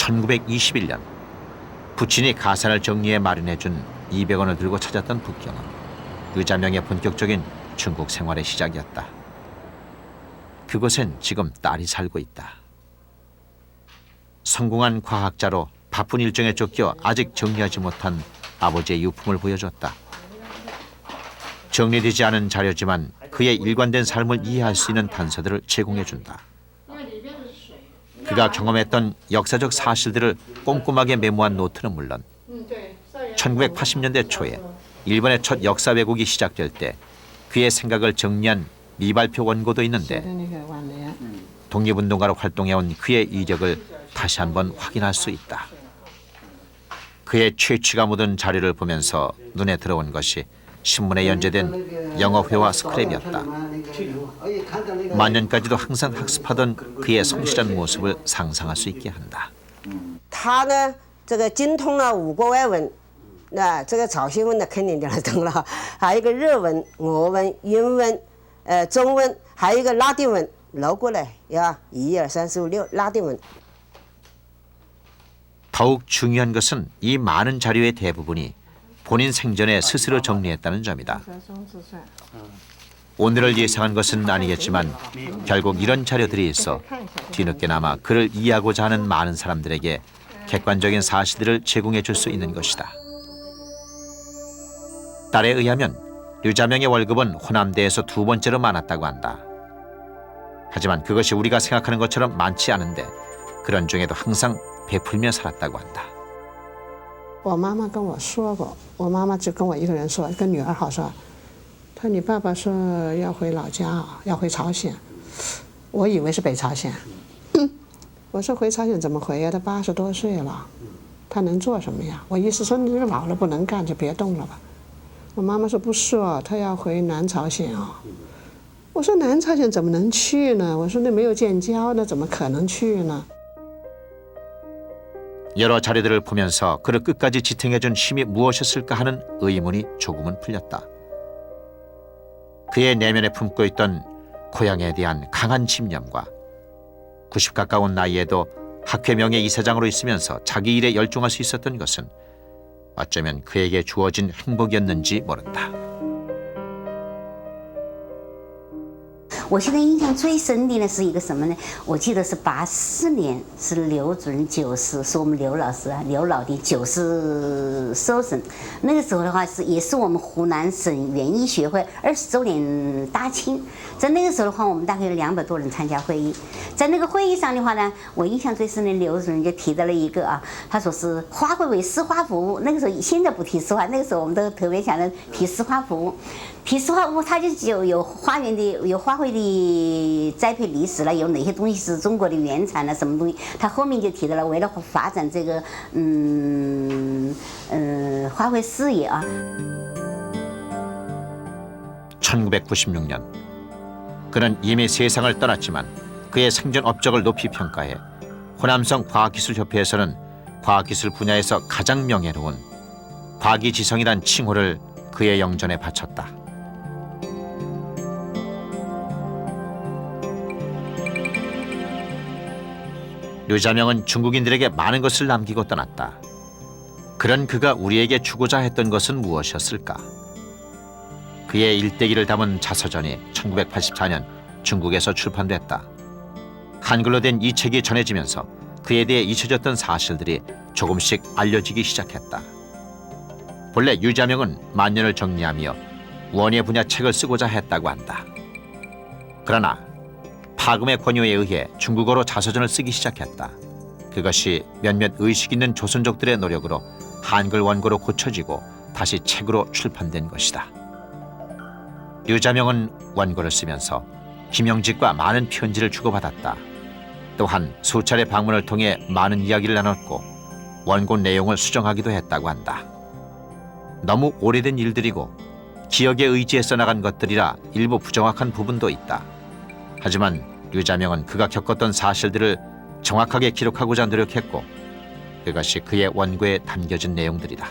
1921년 부친이 가산을 정리해 마련해준 200원을 들고 찾았던 북경은 류자명의 본격적인 중국 생활의 시작이었다. 그곳엔 지금 딸이 살고 있다. 성공한 과학자로 바쁜 일정에 쫓겨 아직 정리하지 못한 아버지의 유품을 보여줬다. 정리되지 않은 자료지만 그의 일관된 삶을 이해할 수 있는 단서들을 제공해준다. 그가 경험했던 역사적 사실들을 꼼꼼하게 메모한 노트는 물론 1980년대 초에 일본의 첫 역사 왜곡이 시작될 때 그의 생각을 정리한 미발표 원고도 있는데 독립운동가로 활동해온 그의 이력을 다시 한번 확인할 수 있다. 그의 채취가 묻은 자료를 보면서 눈에 들어온 것이 신문에 연재된 영어회화 스크랩이었다. 만년까지도 항상 학습하던 그의 성실한 모습을 상상할 수 있게 한다. 他呢，这个精通了5个外文，那这个朝鲜文的肯定就懂了，还有一个日文、俄文、英文，中文，还有一个拉丁文，搂过来呀，1, 2, 3, 4, 5, 6拉丁文。 더욱 중요한 것은 이 많은 자료의 대부분이 본인 생전에 스스로 정리했다는 점이다. 오늘을 예상한 것은 아니겠지만 결국 이런 자료들이 있어 뒤늦게나마 그를 이해하고자 하는 많은 사람들에게 객관적인 사실들을 제공해 줄 수 있는 것이다. 딸에 의하면 류자명의 월급은 호남대에서 2번째로 많았다고 한다. 하지만 그것이 우리가 생각하는 것처럼 많지 않은데 그런 중에도 항상 베풀며 살았다고 한다. 我妈妈跟我说过，我妈妈只跟我一个人说，跟女儿好说。她说你爸爸说要回老家啊，要回朝鲜。我以为是北朝鲜。我说回朝鲜怎么回呀？他80多岁了，他能做什么呀？我意思说你这个老了不能干就别动了吧。我妈妈说不是哦，他要回南朝鲜啊。我说南朝鲜怎么能去呢？我说那没有建交，那怎么可能去呢？ 여러 자료들을 보면서 그를 끝까지 지탱해준 힘이 무엇이었을까 하는 의문이 조금은 풀렸다. 그의 내면에 품고 있던 고향에 대한 강한 집념과 90 가까운 나이에도 학회 명예 이사장으로 있으면서 자기 일에 열중할 수 있었던 것은 어쩌면 그에게 주어진 행복이었는지 모른다. 我现在印象最深的呢是一个什么呢？我记得是84年，是刘主任90，是我们刘老师啊，刘老的90寿生。那个时候的话也是我们湖南省园艺学会20周年大庆。在那个时候的话，我们大概有200多人参加会议。在那个会议上的话呢，我印象最深的刘主任就提到了一个啊，他说是花卉为湿花服务。那个时候现在不提湿花，那个时候我们都特别想着提湿花服务。 提湿花屋，它就有花园的、有花卉的栽培历史了，有哪些东西是中国的原产了，什么东西？它后面就提到了，为了发展这个花卉事业啊。 1996년 그는 이미 세상을 떠났지만 그의 생전 업적을 높이 평가해 호남성 과학기술협회에서는 과학기술 분야에서 가장 명예로운 과기지성이란 칭호를 그의 영전에 바쳤다. 류자명은 중국인들에게 많은 것을 남기고 떠났다. 그런 그가 우리에게 주고자 했던 것은 무엇이었을까? 그의 일대기를 담은 자서전이 1984년 중국에서 출판됐다. 한글로 된 이 책이 전해지면서 그에 대해 잊혀졌던 사실들이 조금씩 알려지기 시작했다. 본래 류자명은 만년을 정리하며 원예 분야 책을 쓰고자 했다고 한다. 그러나 파금의 권유에 의해 중국어로 자서전을 쓰기 시작했다. 그것이 몇몇 의식 있는 조선족들의 노력으로 한글 원고로 고쳐지고 다시 책으로 출판된 것이다. 류자명은 원고를 쓰면서 김영직과 많은 편지를 주고받았다. 또한 수차례 방문을 통해 많은 이야기를 나눴고 원고 내용을 수정하기도 했다고 한다. 너무 오래된 일들이고 기억에 의지해서 나간 것들이라 일부 부정확한 부분도 있다. 하지만 류자명은 그가 겪었던 사실들을 정확하게 기록하고자 노력했고 그것이 그의 원고에 담겨진 내용들이다.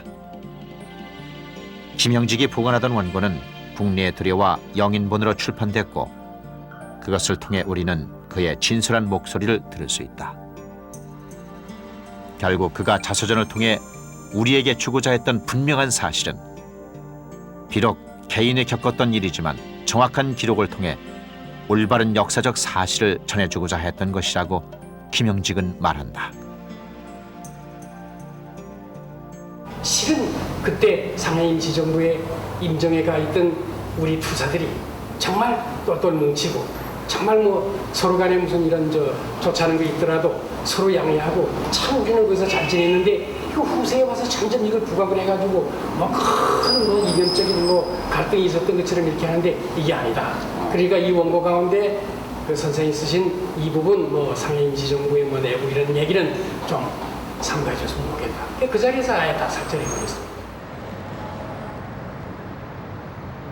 김영직이 보관하던 원고는 국내에 들여와 영인본으로 출판됐고 그것을 통해 우리는 그의 진솔한 목소리를 들을 수 있다. 결국 그가 자서전을 통해 우리에게 주고자 했던 분명한 사실은 비록 개인이 겪었던 일이지만 정확한 기록을 통해 올바른 역사적 사실을 전해주고자 했던 것이라고 김영직은 말한다. 실은 그때 상해임시정부에 임정에 가 있던 우리 부사들이 정말 똘똘 뭉치고 정말 뭐 서로 간에 무슨 이런 좋자는 거 있더라도 서로 양해하고 참 우리는 거기서 잘 지냈는데 이 후세에 와서 점점 이걸 부각을 해가지고 뭐큰 이념적인 갈등이 있었던 것처럼 이렇게 하는데 이게 아니다. 그러니까 이 원고 가운데 그 선생이 쓰신 이 부분 상해임시정부의 내부 이런 얘기는 좀 삼가해줬으면 좋겠다. 그 자리에서 아예 다 삭제해버렸습니다.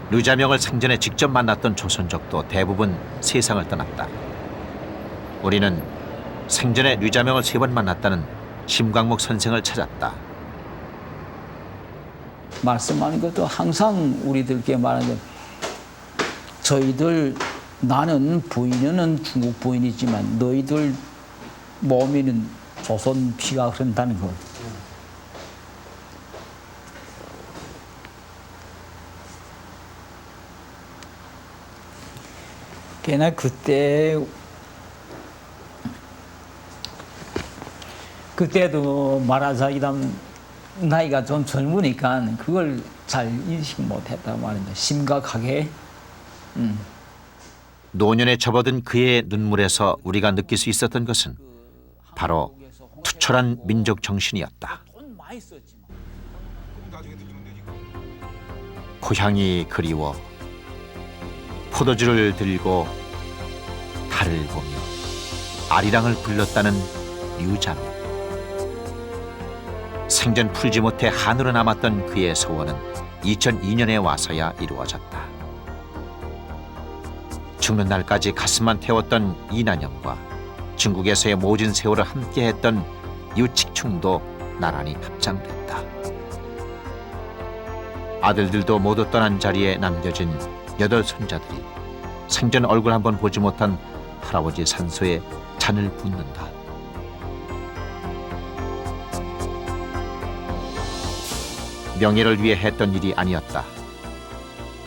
류자명을 생전에 직접 만났던 조선족도 대부분 세상을 떠났다. 우리는 생전에 류자명을 3번 만났다는 심광목 선생을 찾았다. 말씀하는 것도 항상 우리들께 말하는 저희들 나는 부인은 중국 부인이지만 너희들 몸에는 조선 피가 흐른다는 것. 걔나 그때도 말하자면 나이가 좀 젊으니까 그걸 잘 인식 못했단 말입니다. 심각하게. 노년에 접어든 그의 눈물에서 우리가 느낄 수 있었던 것은 바로 투철한 민족 정신이었다. 고향이 그리워 포도주를 들고 달을 보며 아리랑을 불렀다는 류자명. 생전 풀지 못해 한으로 남았던 그의 소원은 2002년에 와서야 이루어졌다. 죽는 날까지 가슴만 태웠던 이난영과 중국에서의 모진 세월을 함께했던 유칙충도 나란히 합장됐다. 아들들도 모두 떠난 자리에 남겨진 8 손자들이 생전 얼굴 한번 보지 못한 할아버지 산소에 잔을 붓는다. 명예를 위해 했던 일이 아니었다.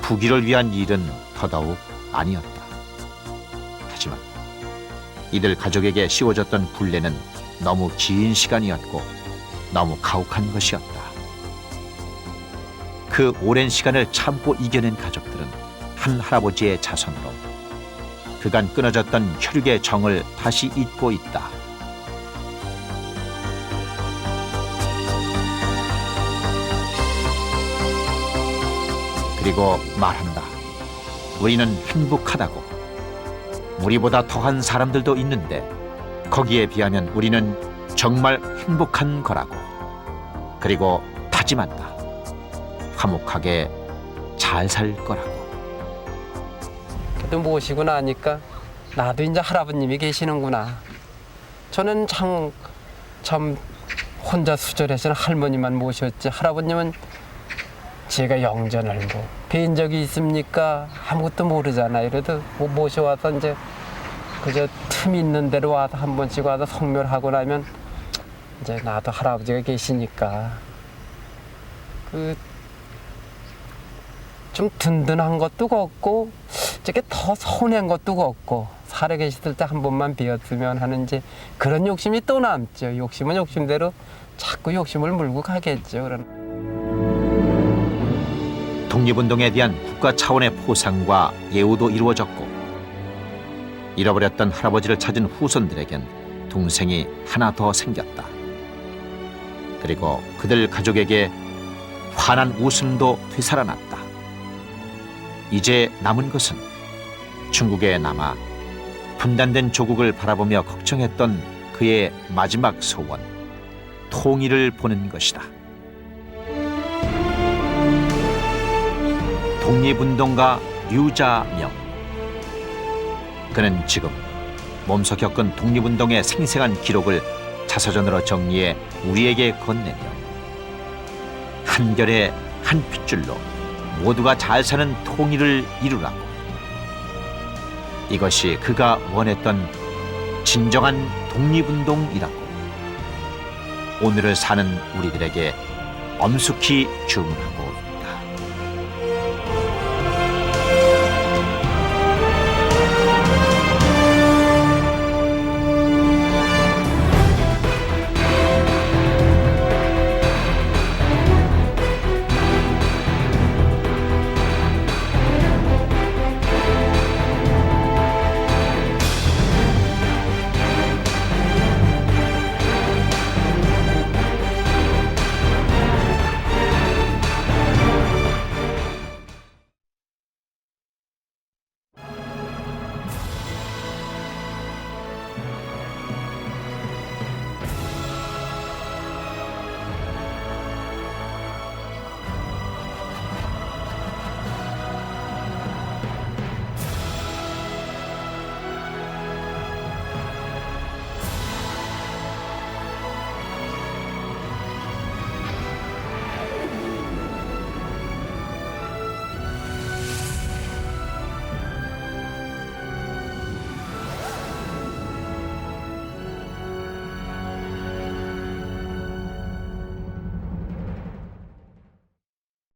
부귀를 위한 일은 더더욱 아니었다. 하지만 이들 가족에게 씌워졌던 불례는 너무 긴 시간이었고 너무 가혹한 것이었다. 그 오랜 시간을 참고 이겨낸 가족들은 한 할아버지의 자손으로 그간 끊어졌던 혈육의 정을 다시 잇고 있다. 그리고 말한다. 우리는 행복하다고. 우리보다 더한 사람들도 있는데 거기에 비하면 우리는 정말 행복한 거라고. 그리고 다짐한다. 화목하게 잘 살 거라고. 또 모시고 나니까 나도 이제 할아버님이 계시는구나. 저는 참 혼자 수절해서는 할머니만 모셨지 할아버님은 제가 영전을 뵌 적이 있습니까? 아무것도 모르잖아요. 그래도 모셔와서 이제 그저 틈 있는 대로 와서 한 번씩 와서 성묘하고 나면 이제 나도 할아버지가 계시니까 좀 든든한 것도 없고 저게 더 서운한 것도 없고 살아 계실 때 한 번만 뵈었으면 하는 이제 그런 욕심이 또 남죠. 욕심은 욕심대로 자꾸 욕심을 물고 가겠죠. 그런. 독립운동에 대한 국가 차원의 포상과 예우도 이루어졌고 잃어버렸던 할아버지를 찾은 후손들에겐 동생이 하나 더 생겼다. 그리고 그들 가족에게 환한 웃음도 되살아났다. 이제 남은 것은 중국에 남아 분단된 조국을 바라보며 걱정했던 그의 마지막 소원, 통일을 보는 것이다. 독립운동가 류자명. 그는 지금 몸소 겪은 독립운동의 생생한 기록을 자서전으로 정리해 우리에게 건네며 한결의 한 핏줄로 모두가 잘 사는 통일을 이루라고. 이것이 그가 원했던 진정한 독립운동이라고. 오늘을 사는 우리들에게 엄숙히 주문하고